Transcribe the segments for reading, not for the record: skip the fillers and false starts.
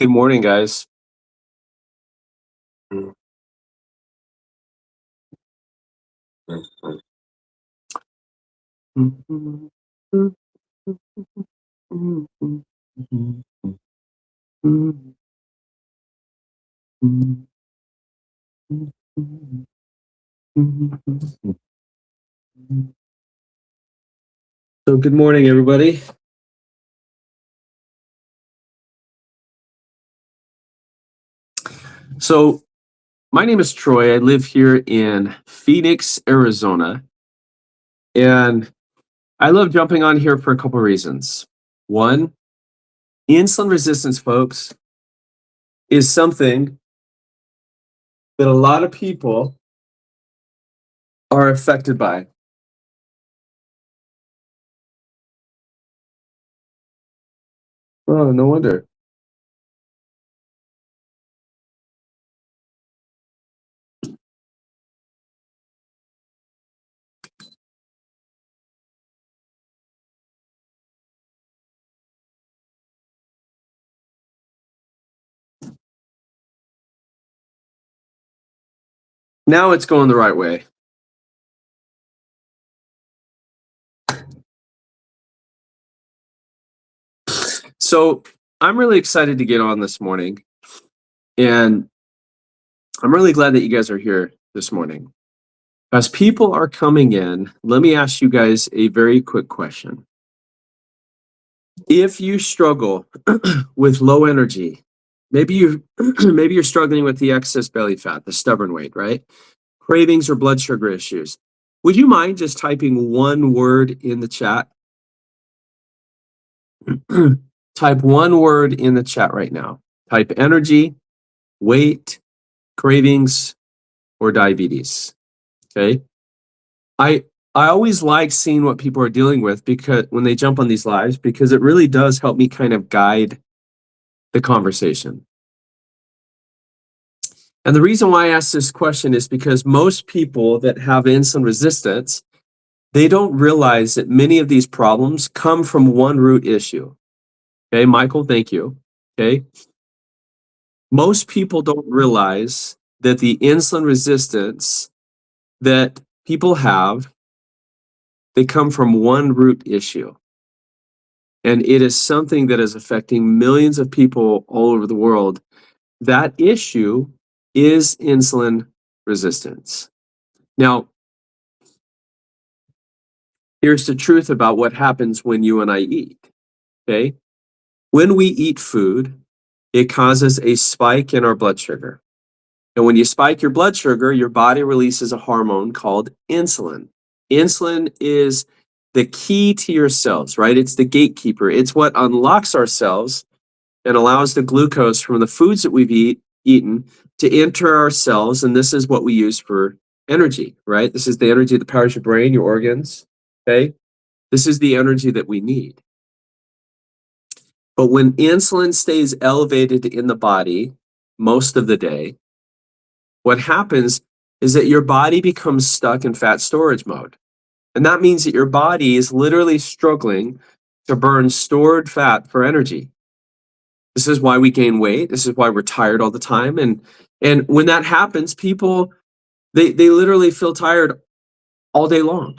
Good morning, guys. So, good morning, everybody. So, my name is Troy. I live here in Phoenix, Arizona, and I love jumping on here for a couple of reasons. One, insulin resistance, folks, is something that a lot of people are affected by. Oh, no wonder. Now it's going the right way. So, I'm really excited to get on this morning, and I'm really glad that you guys are here this morning. As people are coming in, let me ask you guys a very quick question. If you struggle with low energy, maybe you maybe you're struggling with the excess belly fat, the stubborn weight, right? Cravings or blood sugar issues. Would you mind just typing one word in the chat? Type one word in the chat right now. Type energy, weight, cravings, or diabetes. Okay? I I always like seeing what people are dealing with because when they jump on these lives, because it really does help me kind of guide the conversation. And the reason why I ask this question is because most people that have insulin resistance, they don't realize that many of these problems come from one root issue. Okay, Michael, thank you. Okay. Most people don't realize that the insulin resistance that people have, they come from one root issue. And it is something that is affecting millions of people all over the world. That issue is insulin resistance. Now, here's the truth about what happens when you and I eat. Okay? When we eat food, it causes a spike in our blood sugar. And when you spike your blood sugar, your body releases a hormone called insulin. Insulin is the key to your cells, right? It's the gatekeeper. It's what unlocks our cells and allows the glucose from the foods that we've eaten to enter our cells. And this is what we use for energy, right? This is the energy that powers your brain, your organs, okay? This is the energy that we need. But when insulin stays elevated in the body most of the day, what happens is that your body becomes stuck in fat storage mode. And that means that your body is literally struggling to burn stored fat for energy. This is why we gain weight. This is why we're tired all the time. And when that happens, people, they literally feel tired all day long.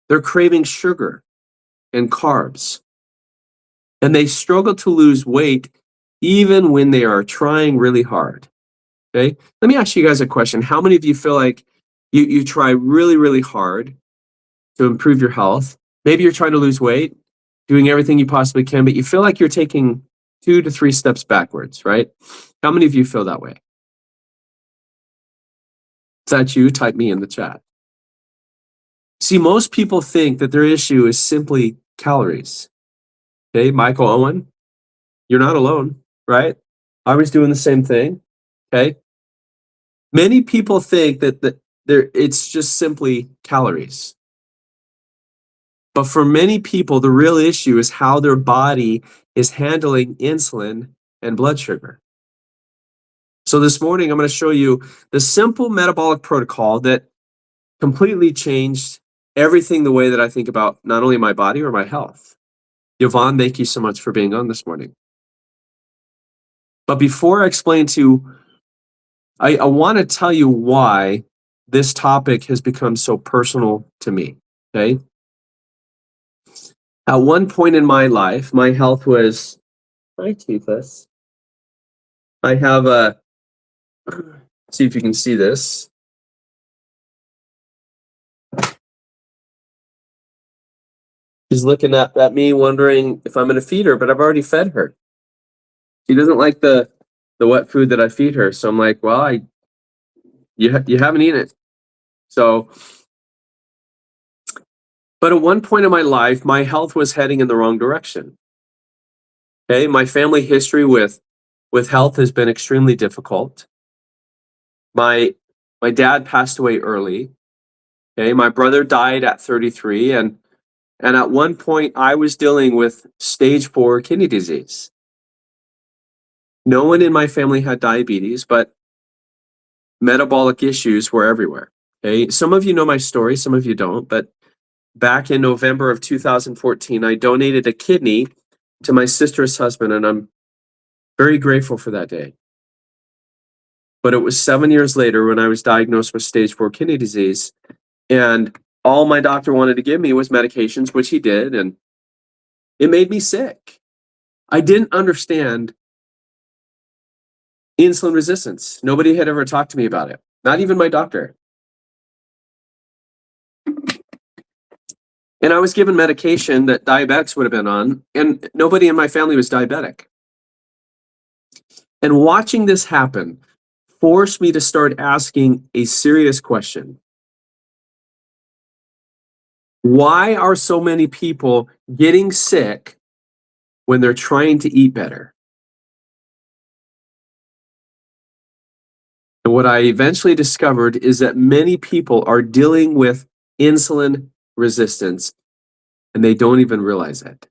They're craving sugar and carbs. And they struggle to lose weight even when they are trying really hard. Okay? Let me ask you guys a question. How many of you feel like you try really, really hard to improve your health? Maybe you're trying to lose weight, doing everything you possibly can, but you feel like you're taking 2 to 3 steps backwards, right? How many of you feel that way? Is that you? Type me in the chat. See, most people think that their issue is simply calories. Okay, Michael Owen, you're not alone, right? I was doing the same thing. Okay. Many people think that it's just simply calories. But for many people, the real issue is how their body is handling insulin and blood sugar. So this morning, I'm going to show you the simple metabolic protocol that completely changed everything the way that I think about not only my body or my health. Yvonne, thank you so much for being on this morning. But before I explain to you, I want to tell you why this topic has become so personal to me, okay? At one point in my life, my health was, hi, Toothless. I have a, see if you can see this. She's looking at me wondering if I'm going to feed her, but I've already fed her. She doesn't like the wet food that I feed her. So I'm like, well, you haven't eaten it. So, but at one point in my life, my health was heading in the wrong direction. Okay, my family history with health has been extremely difficult. My dad passed away early. Okay, my brother died at 33, and at one point I was dealing with stage 4 kidney disease. No one in my family had diabetes, but metabolic issues were everywhere. Okay, some of you know my story, some of you don't, but back in November of 2014, I donated a kidney to my sister's husband, and I'm very grateful for that day. But it was 7 years later when I was diagnosed with stage 4 kidney disease, and all my doctor wanted to give me was medications, which he did, and it made me sick. I didn't understand insulin resistance. Nobody had ever talked to me about it, not even my doctor. And I was given medication that diabetics would have been on, and nobody in my family was diabetic. And watching this happen forced me to start asking a serious question. Why are so many people getting sick when they're trying to eat better? And what I eventually discovered is that many people are dealing with insulin resistance and they don't even realize it.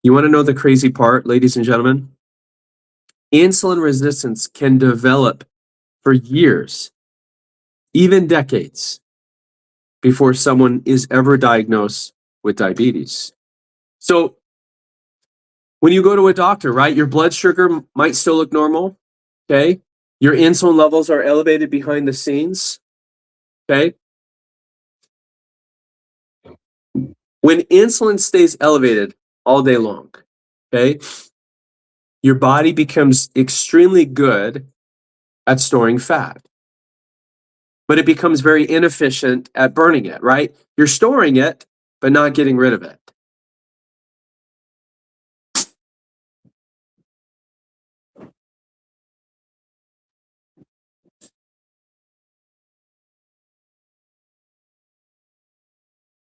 You want to know the crazy part, ladies and gentlemen? Insulin resistance can develop for years, even decades, before someone is ever diagnosed with diabetes. So when you go to a doctor, right, your blood sugar might still look normal, okay? Your insulin levels are elevated behind the scenes, okay? When insulin stays elevated all day long, okay, your body becomes extremely good at storing fat, but it becomes very inefficient at burning it, right? You're storing it, but not getting rid of it.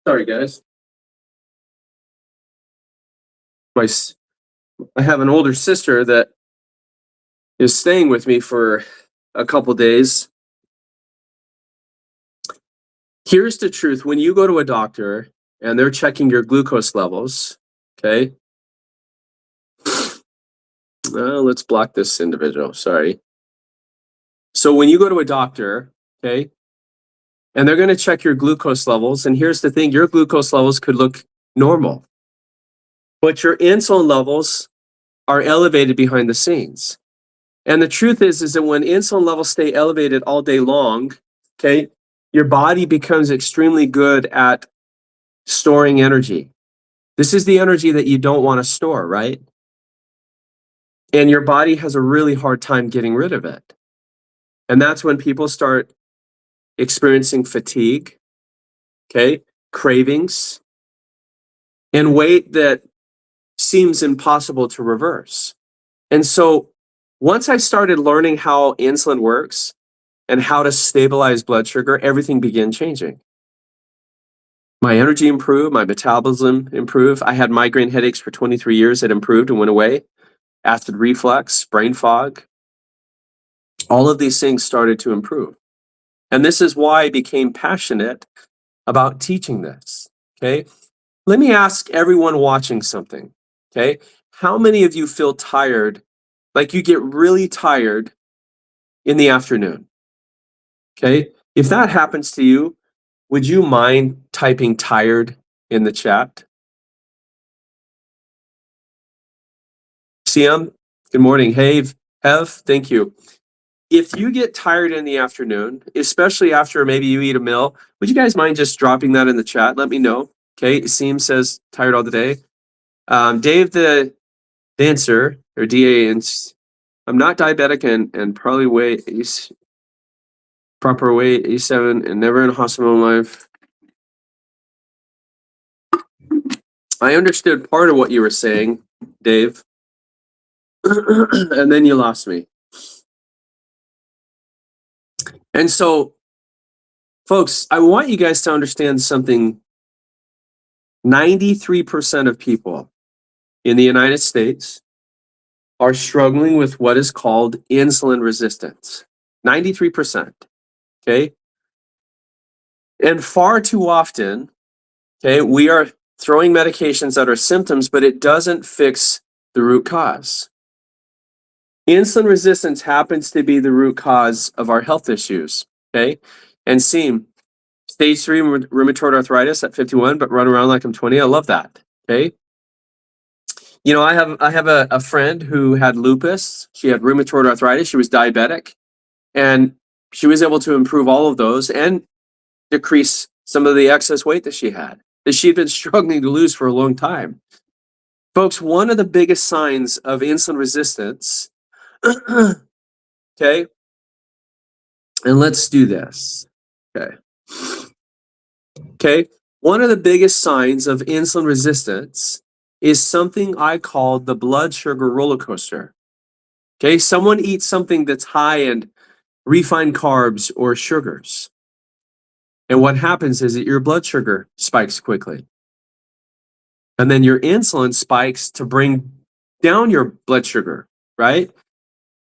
Sorry, guys. I have an older sister that is staying with me for a couple days. Here's the truth. When you go to a doctor and they're checking your glucose levels, okay? Let's block this individual. Sorry. So when you go to a doctor, okay, and they're going to check your glucose levels, and here's the thing, your glucose levels could look normal, but your insulin levels are elevated behind the scenes. And the truth is that when insulin levels stay elevated all day long, okay, your body becomes extremely good at storing energy. This is the energy that you don't want to store, right? And your body has a really hard time getting rid of it. And that's when people start experiencing fatigue, okay, cravings, and weight that seems impossible to reverse. And so once I started learning how insulin works and how to stabilize blood sugar, everything began changing. My energy improved, my metabolism improved. I had migraine headaches for 23 years that improved and went away. Acid reflux, brain fog, all of these things started to improve. And this is why I became passionate about teaching this, okay? Let me ask everyone watching something, okay? How many of you feel tired, like you get really tired in the afternoon, okay? If that happens to you, would you mind typing tired in the chat? Siam, good morning. Hev, thank you. If you get tired in the afternoon, especially after maybe you eat a meal, would you guys mind just dropping that in the chat? Let me know. Okay, Siam says tired all the day. Dave the dancer, or DA, and I'm not diabetic and probably weigh proper weight 87 and never in a hospital in life. I understood part of what you were saying, Dave, and then you lost me. And so, folks, I want you guys to understand something. 93% of people in the United States are struggling with what is called insulin resistance. 93%. Okay. And far too often, okay, we are throwing medications that are symptoms, but it doesn't fix the root cause. Insulin resistance happens to be the root cause of our health issues. Okay. And Seam, stage 3 rheumatoid arthritis at 51, but run around like I'm 20. I love that. Okay. You know, I have a friend who had lupus. She had rheumatoid arthritis. She was diabetic, and she was able to improve all of those and decrease some of the excess weight that she had been struggling to lose for a long time. Folks, one of the biggest signs of insulin resistance, okay, and let's do this, okay, one of the biggest signs of insulin resistance is something I call the blood sugar roller coaster. Okay, someone eats something that's high in refined carbs or sugars. And what happens is that your blood sugar spikes quickly. And then your insulin spikes to bring down your blood sugar, right?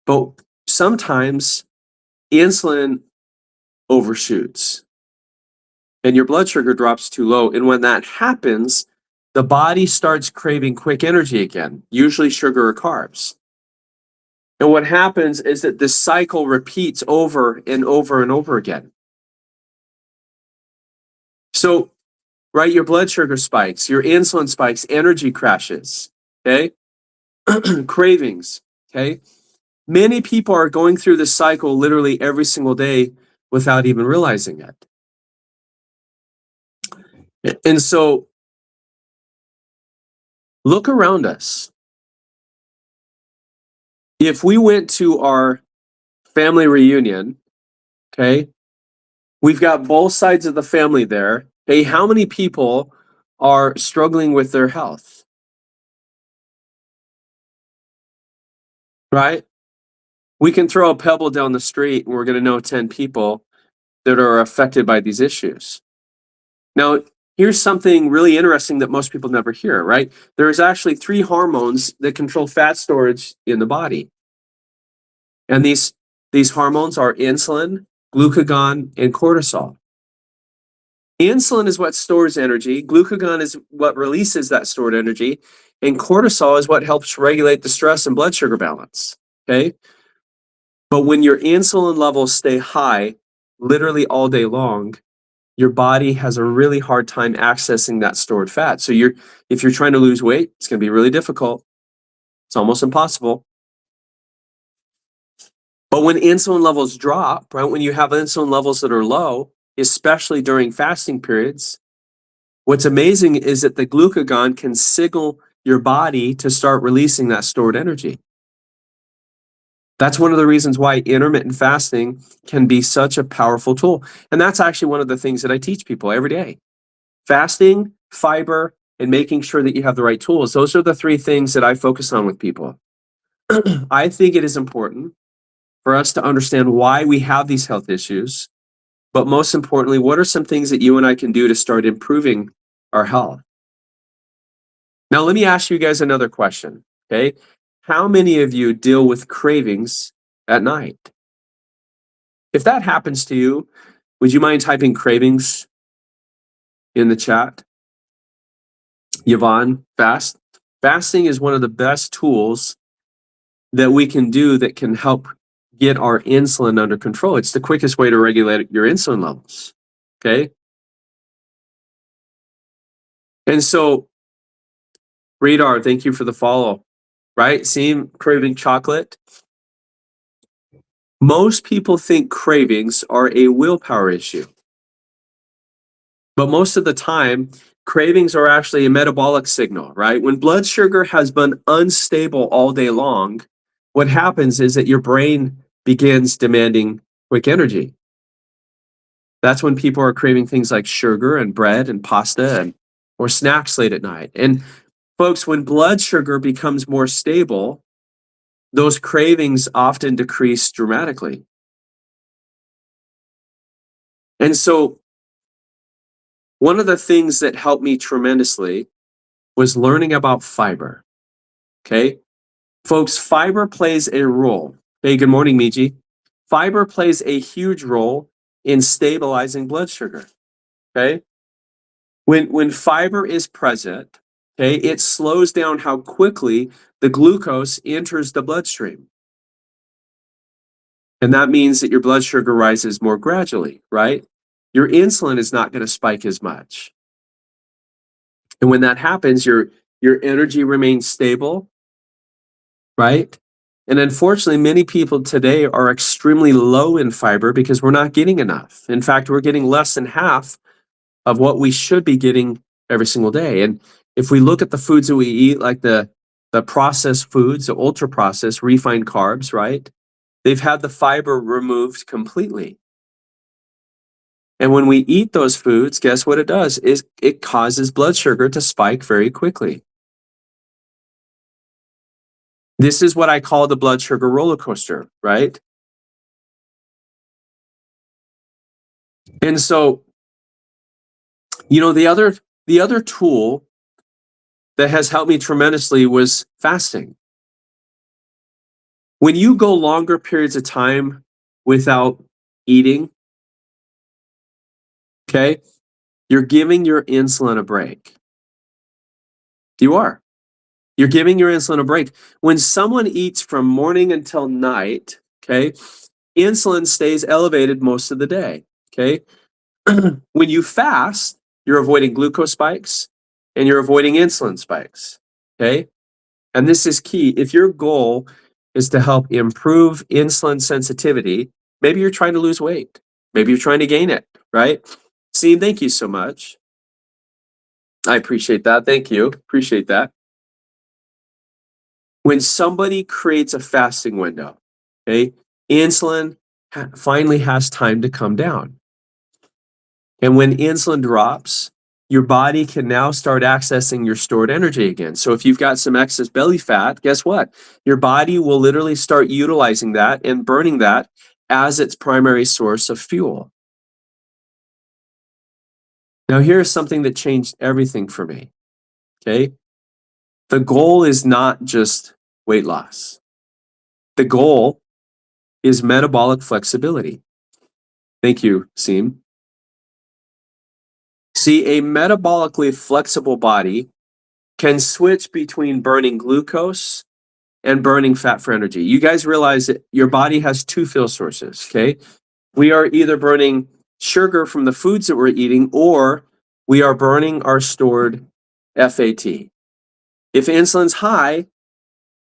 But sometimes insulin overshoots and your blood sugar drops too low. And when that happens, the body starts craving quick energy again, usually sugar or carbs. And what happens is that this cycle repeats over and over and over again. So, right, your blood sugar spikes, your insulin spikes, energy crashes, okay? Cravings, okay? Many people are going through this cycle literally every single day without even realizing it. And so, look around us. If we went to our family reunion, okay, we've got both sides of the family there. Hey, how many people are struggling with their health? Right? We can throw a pebble down the street and we're going to know 10 people that are affected by these issues. Now, here's something really interesting that most people never hear, right? There's actually 3 hormones that control fat storage in the body. And these hormones are insulin, glucagon, and cortisol. Insulin is what stores energy, glucagon is what releases that stored energy, and cortisol is what helps regulate the stress and blood sugar balance, okay? But when your insulin levels stay high, literally all day long, your body has a really hard time accessing that stored fat. So if you're trying to lose weight, it's going to be really difficult. It's almost impossible. But when insulin levels drop, right, when you have insulin levels that are low, especially during fasting periods, what's amazing is that the glucagon can signal your body to start releasing that stored energy. That's one of the reasons why intermittent fasting can be such a powerful tool. And that's actually one of the things that I teach people every day. Fasting, fiber, and making sure that you have the right tools. Those are the 3 things that I focus on with people. I think it is important for us to understand why we have these health issues, but most importantly, what are some things that you and I can do to start improving our health? Now, let me ask you guys another question, okay? How many of you deal with cravings at night? If that happens to you, would you mind typing cravings in the chat? Yvonne, fasting is one of the best tools that we can do that can help get our insulin under control. It's the quickest way to regulate your insulin levels, okay? And so, Radar, thank you for the follow. right? Seem craving chocolate. Most people think cravings are a willpower issue. But most of the time, cravings are actually a metabolic signal, right? When blood sugar has been unstable all day long, what happens is that your brain begins demanding quick energy. That's when people are craving things like sugar and bread and pasta and or snacks late at night. And folks, when blood sugar becomes more stable, those cravings often decrease dramatically. And so one of the things that helped me tremendously was learning about fiber. Okay. Folks, fiber plays a role. Hey, good morning, Miji. Fiber plays a huge role in stabilizing blood sugar. Okay. When fiber is present, okay, it slows down how quickly the glucose enters the bloodstream. And that means that your blood sugar rises more gradually, right? Your insulin is not going to spike as much. And when that happens, your energy remains stable, right? And unfortunately, many people today are extremely low in fiber because we're not getting enough. In fact, we're getting less than half of what we should be getting every single day. And if we look at the foods that we eat, like the processed foods, the ultra processed refined carbs, right? They've had the fiber removed completely. And when we eat those foods, guess what it does? Is it causes blood sugar to spike very quickly. This is what I call the blood sugar roller coaster, right? And so, the other tool that has helped me tremendously was fasting. When you go longer periods of time without eating, okay, you're giving your insulin a break. You are. You're giving your insulin a break. When someone eats from morning until night, okay, insulin stays elevated most of the day, okay? When you fast, you're avoiding glucose spikes and you're avoiding insulin spikes, okay? And this is key. If your goal is to help improve insulin sensitivity, maybe you're trying to lose weight, maybe you're trying to gain it, right? Steve, thank you so much. I appreciate that. Thank you. Appreciate that. When somebody creates a fasting window, okay, insulin finally has time to come down. And when insulin drops, your body can now start accessing your stored energy again. So if you've got some excess belly fat, guess what? Your body will literally start utilizing that and burning that as its primary source of fuel. Now, here's something that changed everything for me. Okay. The goal is not just weight loss, the goal is metabolic flexibility. Thank you, Seem. See, a metabolically flexible body can switch between burning glucose and burning fat for energy. You guys realize that your body has two fuel sources, okay? We are either burning sugar from the foods that we're eating or we are burning our stored FAT. If insulin's high,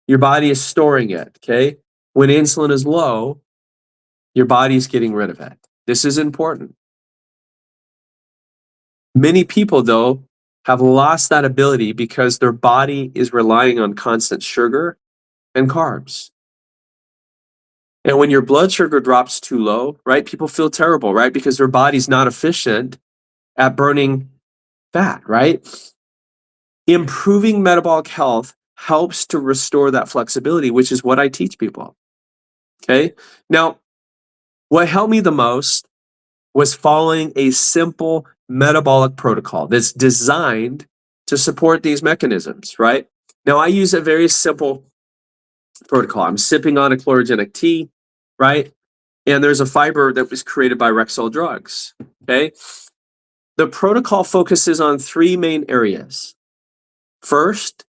your body is storing it, okay? When insulin is low, your body's getting rid of it. This is important. Many people, though, have lost that ability because their body is relying on constant sugar and carbs. And when your blood sugar drops too low, right, people feel terrible, right? Because their body's not efficient at burning fat, right? Improving metabolic health helps to restore that flexibility, which is what I teach people. Okay. Now, what helped me the most was following a simple metabolic protocol that's designed to support these mechanisms, right? Now, I use a very simple protocol. I'm sipping on a chlorogenic tea, right? And there's a fiber that was created by Rexall Drugs, okay? The protocol focuses on three main areas. First,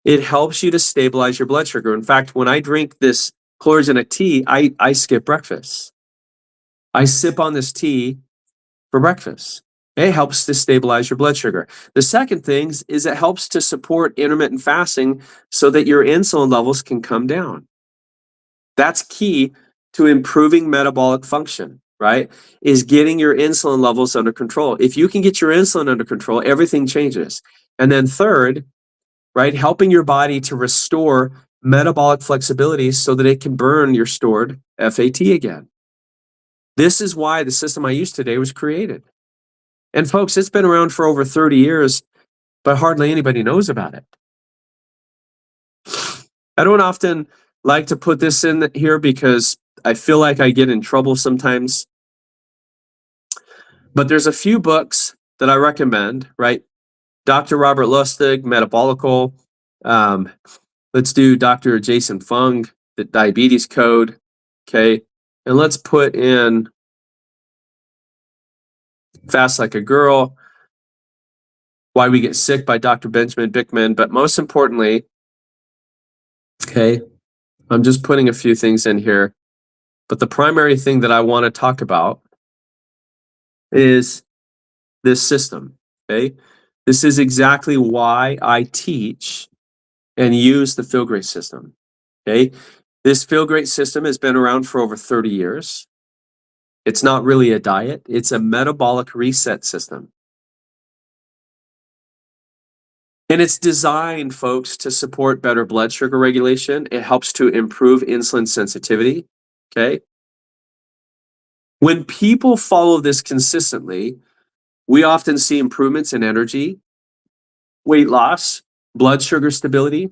it helps you to stabilize your blood sugar. In fact, when I drink this chlorogenic tea, I skip breakfast. I sip on this tea for breakfast. It helps to stabilize your blood sugar. The second thing is it helps to support intermittent fasting so that your insulin levels can come down. That's key to improving metabolic function, right? Is getting your insulin levels under control. If you can get your insulin under control, everything changes. And then third, right, helping your body to restore metabolic flexibility so that it can burn your stored FAT again. This is why the system I use today was created. And folks, it's been around for over 30 years, but hardly anybody knows about it. I don't often like to put this in here because I feel like I get in trouble sometimes. But there's a few books that I recommend, right? Dr. Robert Lustig, Metabolical. Let's do Dr. Jason Fung, the Diabetes Code. Okay. And let's put in Fast Like a Girl, Why We Get Sick by Dr. Benjamin Bickman. But most importantly, okay, I'm just putting a few things in here. But the primary thing that I want to talk about is this system. Okay. This is exactly why I teach and use the Feel Great system. Okay. This Feel Great system has been around for over 30 years. It's not really a diet, it's a metabolic reset system. And it's designed, folks, to support better blood sugar regulation. It helps to improve insulin sensitivity. Okay. When people follow this consistently, we often see improvements in energy, weight loss, blood sugar stability.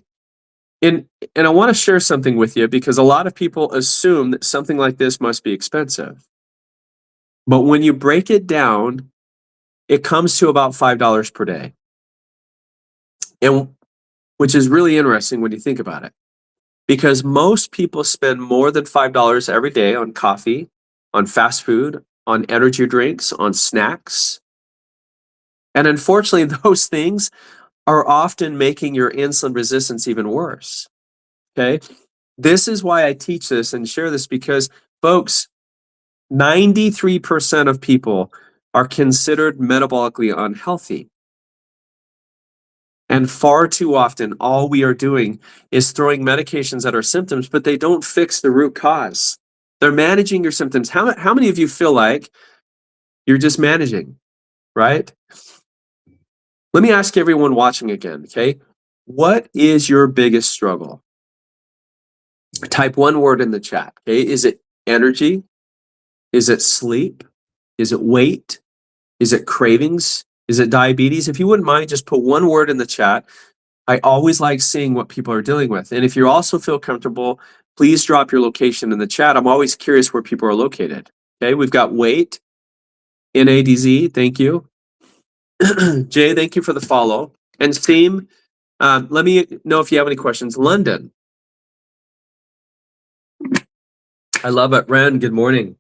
And I want to share something with you because a lot of people assume that something like this must be expensive. But when you break it down, it comes to about $5 per day. And which is really interesting when you think about it. Because most people spend more than $5 every day on coffee, on fast food, on energy drinks, on snacks. And unfortunately, those things are often making your insulin resistance even worse. Okay. This is why I teach this and share this because, folks, 93% of people are considered metabolically unhealthy. And far too often, all we are doing is throwing medications at our symptoms, but they don't fix the root cause. They're managing your symptoms. How many of you feel like you're just managing, right? Let me ask everyone watching again, okay? What is your biggest struggle? Type one word in the chat, okay? Is it energy? Is it sleep? Is it weight? Is it cravings? Is it diabetes? If you wouldn't mind, just put one word in the chat. I always like seeing what people are dealing with. And if you also feel comfortable, please drop your location in the chat. I'm always curious where people are located. Okay, we've got weight, NADZ, thank you. Jay, thank you for the follow. And Steam, let me know if you have any questions. London. I love it. Ren, good morning.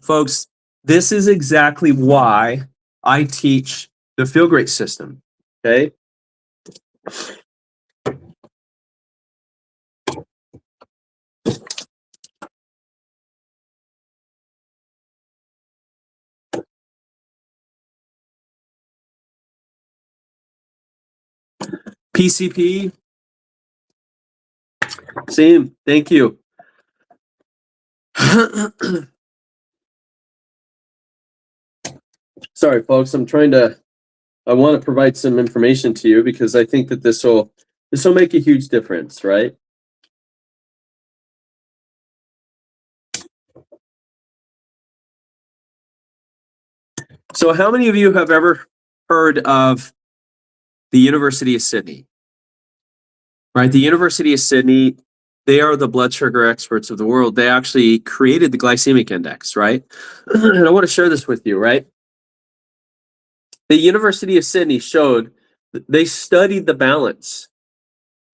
Folks, this is exactly why I teach the Feel Great system, okay? PCP, same, thank you. Sorry, folks, I want to provide some information to you because I think that this will make a huge difference, right? So how many of you have ever heard of the University of Sydney? Right, the University of Sydney, they are the blood sugar experts of the world. They actually created the glycemic index, right? And I want to share this with you, right? The University of Sydney showed they studied the balance.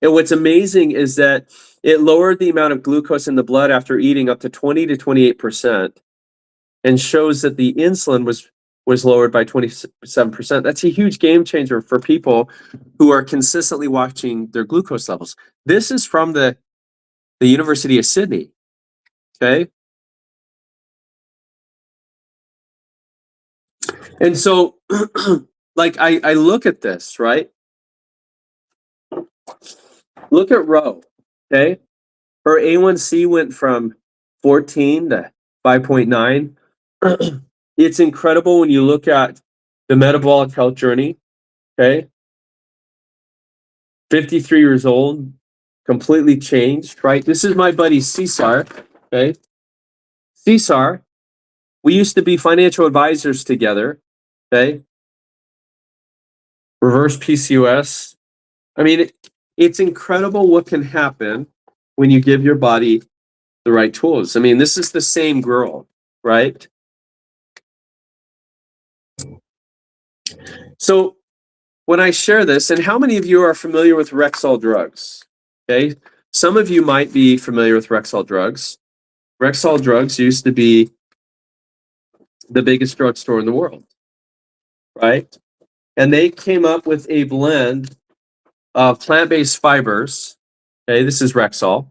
And what's amazing is that it lowered the amount of glucose in the blood after eating up to 20 to 28%, and shows that the insulin was lowered by 27%. That's a huge game changer for people who are consistently watching their glucose levels. This is from the University of Sydney. Okay. And so, like, I look at this, right? Look at Roe, okay? Her A1C went from 14 to 5.9. It's incredible when you look at the metabolic health journey, okay? 53 years old, completely changed, right? This is my buddy Cesar, okay? Cesar, we used to be financial advisors together, okay? Reverse PCOS. I mean, it's incredible what can happen when you give your body the right tools. I mean, this is the same girl, right? So when I share this, and how many of you are familiar with Rexall drugs? Okay, some of you might be familiar with Rexall drugs. Rexall drugs used to be the biggest drugstore in the world, right? And they came up with a blend of plant-based fibers. Okay, this is Rexall.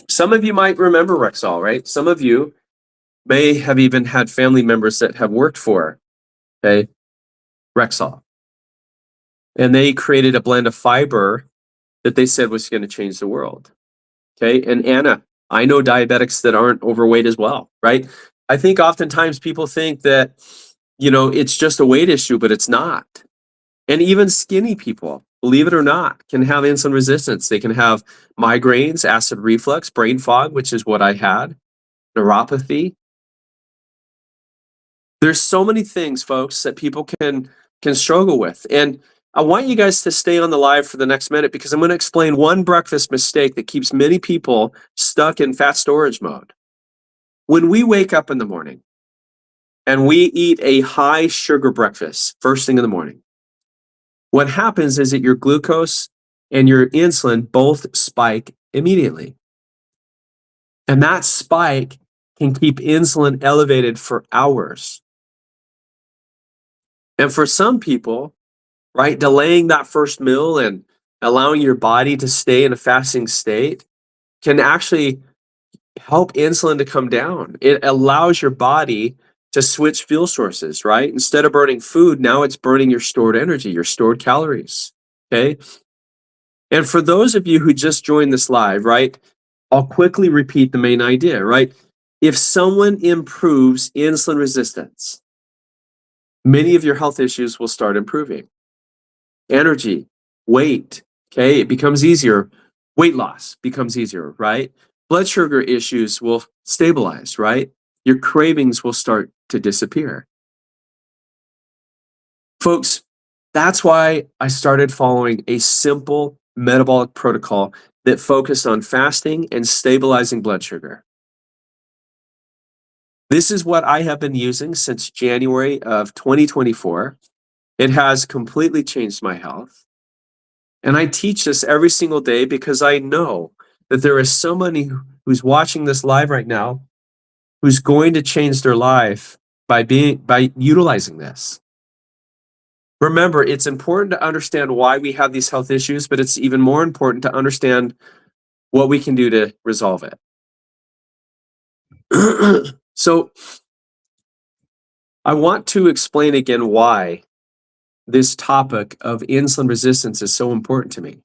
Some of you might remember Rexall, right? Some of you may have even had family members that have worked for, okay, Rexall. And they created a blend of fiber that they said was going to change the world. Okay. And Anna, I know diabetics that aren't overweight as well, right? I think oftentimes people think that, it's just a weight issue, but it's not. And even skinny people, believe it or not, can have insulin resistance. They can have migraines, acid reflux, brain fog, which is what I had, neuropathy. There's so many things, folks, that people can struggle with. And I want you guys to stay on the live for the next minute because I'm going to explain one breakfast mistake that keeps many people stuck in fat storage mode. When we wake up in the morning and we eat a high sugar breakfast first thing in the morning, what happens is that your glucose and your insulin both spike immediately. And that spike can keep insulin elevated for hours. And for some people, right, delaying that first meal and allowing your body to stay in a fasting state can actually help insulin to come down. It allows your body to switch fuel sources, right? Instead of burning food, now it's burning your stored energy, your stored calories, okay? And for those of you who just joined this live, right, I'll quickly repeat the main idea, right? If someone improves insulin resistance, many of your health issues will start improving. Energy, weight, okay, it becomes easier. Weight loss becomes easier, right? Blood sugar issues will stabilize, right? Your cravings will start to disappear. Folks, that's why I started following a simple metabolic protocol that focused on fasting and stabilizing blood sugar. This is what I have been using since January of 2024. It has completely changed my health. And I teach this every single day because I know that there is somebody who's watching this live right now who's going to change their life by utilizing this. Remember, it's important to understand why we have these health issues, but it's even more important to understand what we can do to resolve it. So I want to explain again why this topic of insulin resistance is so important to me.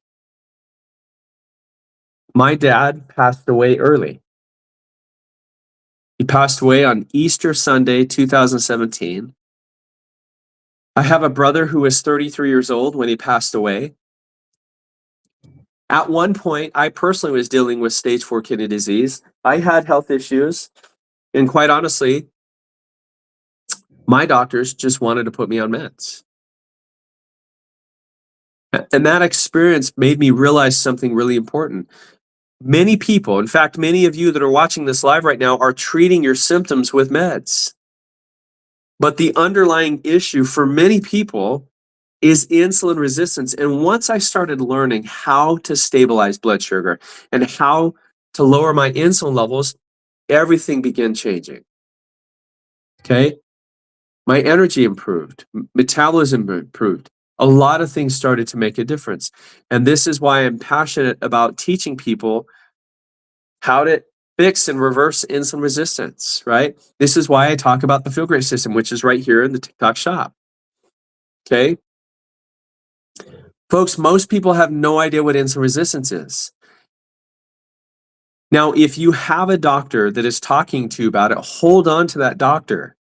My dad passed away early. He passed away on Easter Sunday, 2017. I have a brother who was 33 years old when he passed away. At one point, I personally was dealing with stage 4 kidney disease. I had health issues, and quite honestly, my doctors just wanted to put me on meds. And that experience made me realize something really important. Many people, in fact, many of you that are watching this live right now are treating your symptoms with meds. But the underlying issue for many people is insulin resistance. And once I started learning how to stabilize blood sugar and how to lower my insulin levels, everything began changing. Okay? My energy improved, metabolism improved. A lot of things started to make a difference. And this is why I'm passionate about teaching people how to fix and reverse insulin resistance, right? This is why I talk about the Feel Great system, which is right here in the TikTok shop. Okay. Folks, most people have no idea what insulin resistance is. Now, if you have a doctor that is talking to you about it, hold on to that doctor,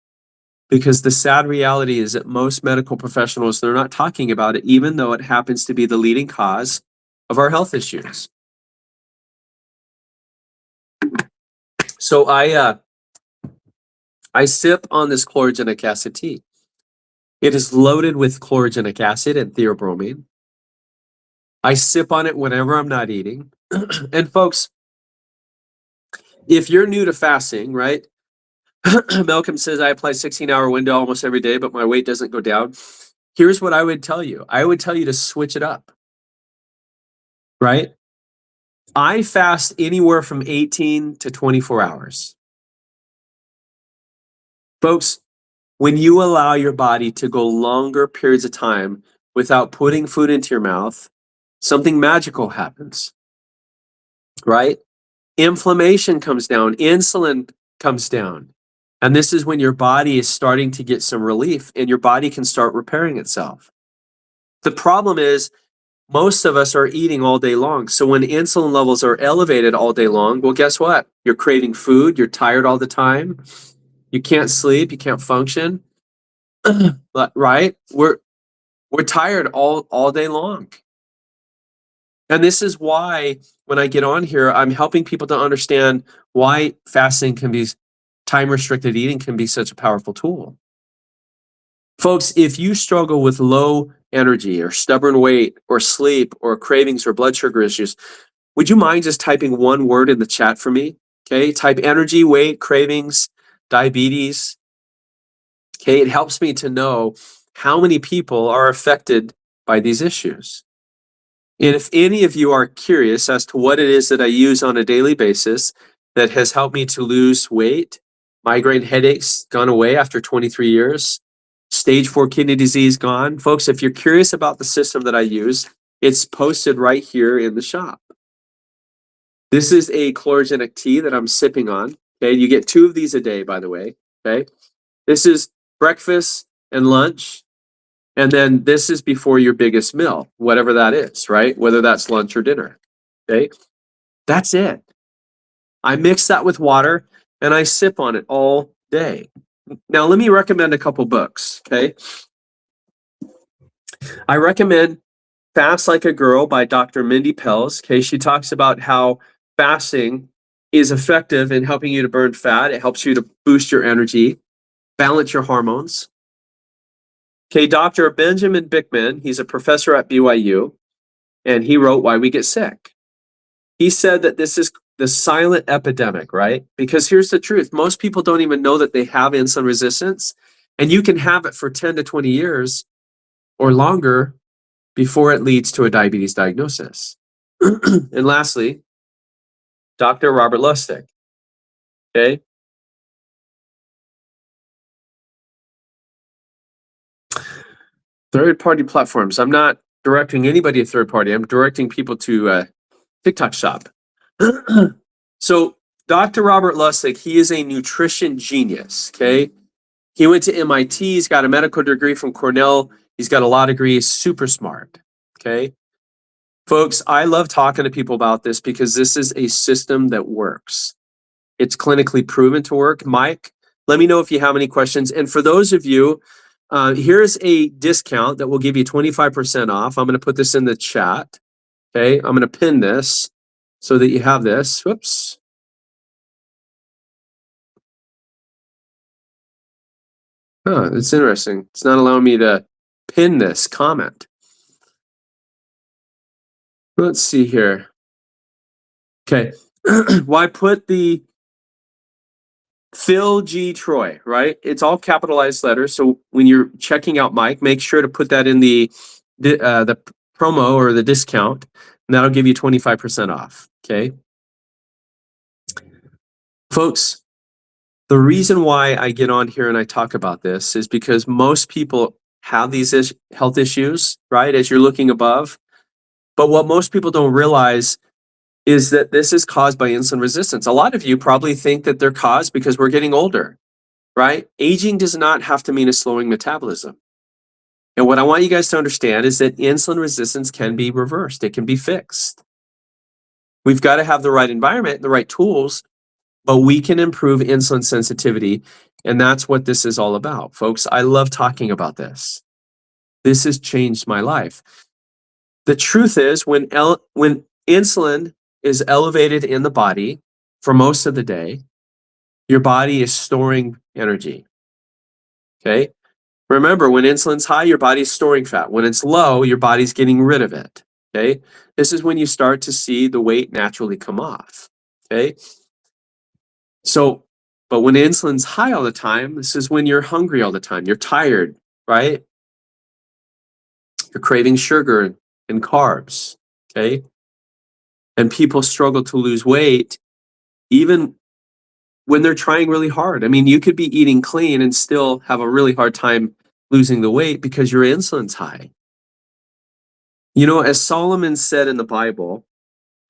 because the sad reality is that most medical professionals, they're not talking about it, even though it happens to be the leading cause of our health issues. So I sip on this chlorogenic acid tea. It is loaded with chlorogenic acid and theobromine. I sip on it whenever I'm not eating. And folks, if you're new to fasting, right? Malcolm says I apply 16-hour window almost every day, but my weight doesn't go down. Here's what I would tell you. I would tell you to switch it up, right? I fast anywhere from 18 to 24 hours. Folks, when you allow your body to go longer periods of time without putting food into your mouth, something magical happens, right? Inflammation comes down, insulin comes down. And this is when your body is starting to get some relief and your body can start repairing itself. The problem is most of us are eating all day long. So when insulin levels are elevated all day long, well, guess what? You're craving food, you're tired all the time, you can't sleep, you can't function, right? We're tired all day long. And this is why when I get on here, I'm helping people to understand why fasting can be, time-restricted eating can be such a powerful tool. Folks, if you struggle with low energy or stubborn weight or sleep or cravings or blood sugar issues, would you mind just typing one word in the chat for me? Okay, type energy, weight, cravings, diabetes. Okay, it helps me to know how many people are affected by these issues. And if any of you are curious as to what it is that I use on a daily basis that has helped me to lose weight, migraine headaches gone away after 23 years, stage 4 kidney disease gone. Folks, if you're curious about the system that I use, it's posted right here in the shop. This is a chlorogenic tea that I'm sipping on. Okay, you get 2 of these a day, by the way. Okay, this is breakfast and lunch. And then this is before your biggest meal, whatever that is, right? Whether that's lunch or dinner, okay? That's it. I mix that with water and I sip on it all day. Now, let me recommend a couple books, okay? I recommend Fast Like a Girl by Dr. Mindy Pelz, okay? She talks about how fasting is effective in helping you to burn fat. It helps you to boost your energy, balance your hormones. Okay, Dr. Benjamin Bickman, he's a professor at BYU, and he wrote Why We Get Sick. He said that this is the silent epidemic, right? Because here's the truth. Most people don't even know that they have insulin resistance, and you can have it for 10 to 20 years or longer before it leads to a diabetes diagnosis. And lastly, Dr. Robert Lustig, okay? Third-party platforms. I'm not directing anybody to third party. I'm directing people to TikTok shop. So Dr. Robert Lustig, he is a nutrition genius, okay? He went to MIT, he's got a medical degree from Cornell, he's got a law degree, he's super smart, okay? Folks, I love talking to people about this because this is a system that works. It's clinically proven to work. Mike, let me know if you have any questions. And for those of you, here's a discount that will give you 25% off. I'm going to put this in the chat. Okay, I'm going to pin this so that you have this. Whoops. Oh, it's interesting. It's not allowing me to pin this comment. Let's see here. Okay, why put the Phil G. Troy, right? It's all capitalized letters. So when you're checking out Mike, make sure to put that in the promo or the discount, and that'll give you 25% off, okay? Folks, the reason why I get on here and I talk about this is because most people have these health issues, right? As you're looking above. But what most people don't realize is that this is caused by insulin resistance. A lot of you probably think that they're caused because we're getting older, right? Aging does not have to mean a slowing metabolism. And what I want you guys to understand is that insulin resistance can be reversed. It can be fixed. We've got to have the right environment, the right tools, but we can improve insulin sensitivity. And that's what this is all about, folks. I love talking about this. This has changed my life. The truth is, when insulin is elevated in the body for most of the day, your body is storing energy. Okay? Remember, when insulin's high, your body's storing fat. When it's low, your body's getting rid of it. Okay? This is when you start to see the weight naturally come off. Okay? So, but when insulin's high all the time, this is when you're hungry all the time. You're tired, right? You're craving sugar and carbs. Okay? And people struggle to lose weight even when they're trying really hard. I mean, you could be eating clean and still have a really hard time losing the weight because your insulin's high. You know, as Solomon said in the Bible,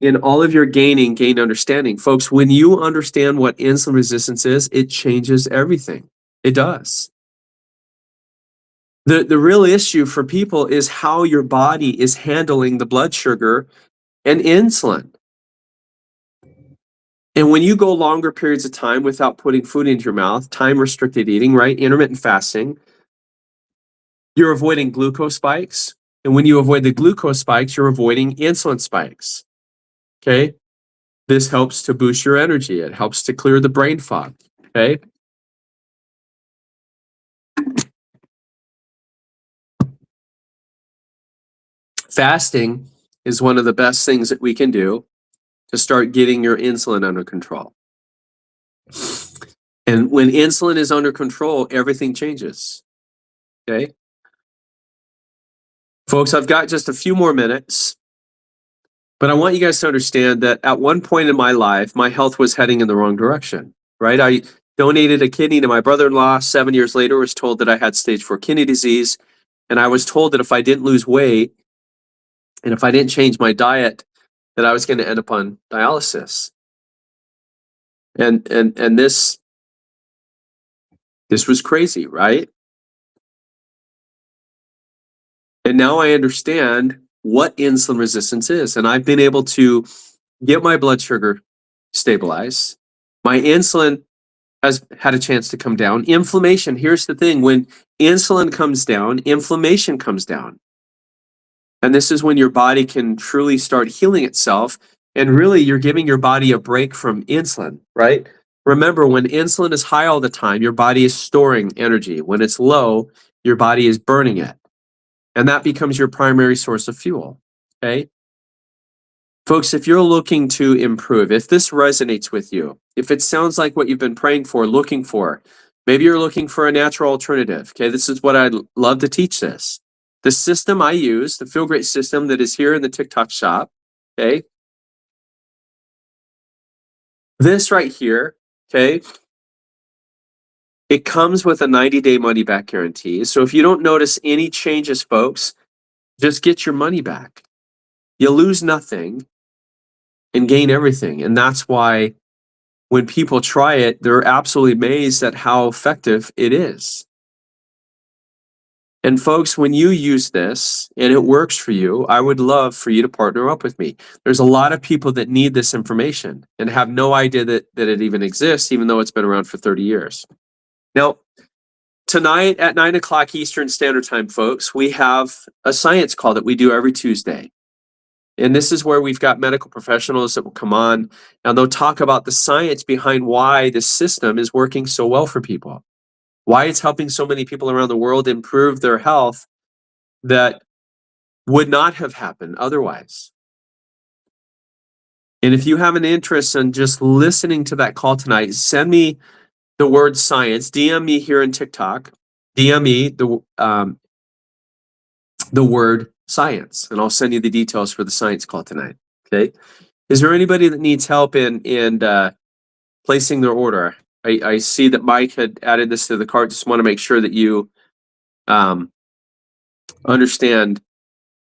in all of your gaining, gain understanding. Folks, when you understand what insulin resistance is, it changes everything. It does. The real issue for people is how your body is handling the blood sugar and insulin. And when you go longer periods of time without putting food into your mouth, time restricted eating, right? Intermittent fasting, you're avoiding glucose spikes. And when you avoid the glucose spikes, you're avoiding insulin spikes. Okay? This helps to boost your energy. It helps to clear the brain fog. Okay? Fasting is one of the best things that we can do to start getting your insulin under control. And when insulin is under control, everything changes. Okay? Folks, I've got just a few more minutes, but I want you guys to understand that at one point in my life, my health was heading in the wrong direction, right? I donated a kidney to my brother-in-law. 7 years later, was told that I had stage 4 kidney disease. And I was told that if I didn't lose weight and if I didn't change my diet, that I was going to end up on dialysis. And this was crazy, right? And now I understand what insulin resistance is. And I've been able to get my blood sugar stabilized. My insulin has had a chance to come down. Inflammation, here's the thing, when insulin comes down, inflammation comes down. And this is when your body can truly start healing itself. And really, you're giving your body a break from insulin, right? Remember, when insulin is high all the time, your body is storing energy. When it's low, your body is burning it. And that becomes your primary source of fuel, okay? Folks, if you're looking to improve, if this resonates with you, if it sounds like what you've been praying for, looking for, maybe you're looking for a natural alternative, okay? This is what I'd love to teach this. The system I use, the Feel Great system that is here in the TikTok shop, okay? This right here, okay? It comes with a 90-day money-back guarantee. So if you don't notice any changes, folks, just get your money back. You lose nothing and gain everything. And that's why when people try it, they're absolutely amazed at how effective it is. And folks, when you use this and it works for you, I would love for you to partner up with me. There's a lot of people that need this information and have no idea that it even exists, even though it's been around for 30 years. Now, tonight at 9 o'clock Eastern Standard Time, folks, we have a science call that we do every Tuesday. And this is where we've got medical professionals that will come on and they'll talk about the science behind why this system is working so well for people, why it's helping so many people around the world improve their health that would not have happened otherwise. And if you have an interest in just listening to that call tonight, send me the word science, DM me here in TikTok, DM me the word science, and I'll send you the details for the science call tonight. Okay. Is there anybody that needs help in placing their order? I see that Mike had added this to the cart. Just want to make sure that you understand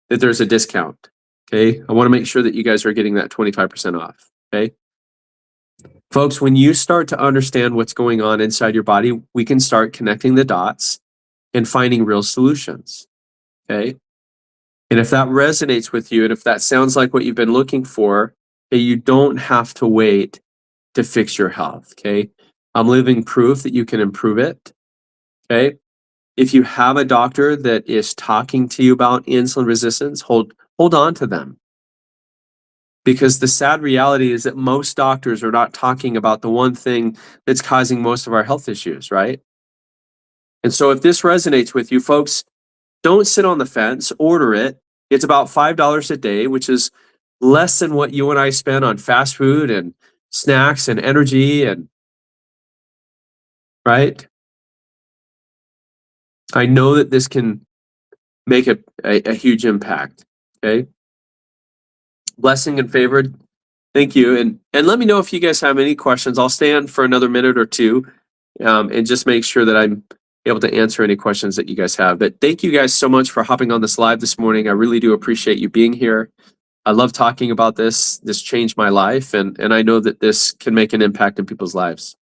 that there's a discount. Okay, I want to make sure that you guys are getting that 25% off. Okay, folks, when you start to understand what's going on inside your body, we can start connecting the dots and finding real solutions. Okay, and if that resonates with you, and if that sounds like what you've been looking for, okay, you don't have to wait to fix your health. Okay, I'm living proof that you can improve it. Okay, if you have a doctor that is talking to you about insulin resistance, hold on to them. Because the sad reality is that most doctors are not talking about the one thing that's causing most of our health issues, right? And so if this resonates with you, folks, don't sit on the fence, order it. It's about $5 a day, which is less than what you and I spend on fast food and snacks and energy and right? I know that this can make a huge impact. Okay. Blessing and favored. Thank you. And let me know if you guys have any questions. I'll stand for another minute or two and just make sure that I'm able to answer any questions that you guys have. But thank you guys so much for hopping on this live this morning. I really do appreciate you being here. I love talking about this. This changed my life, and I know that this can make an impact in people's lives.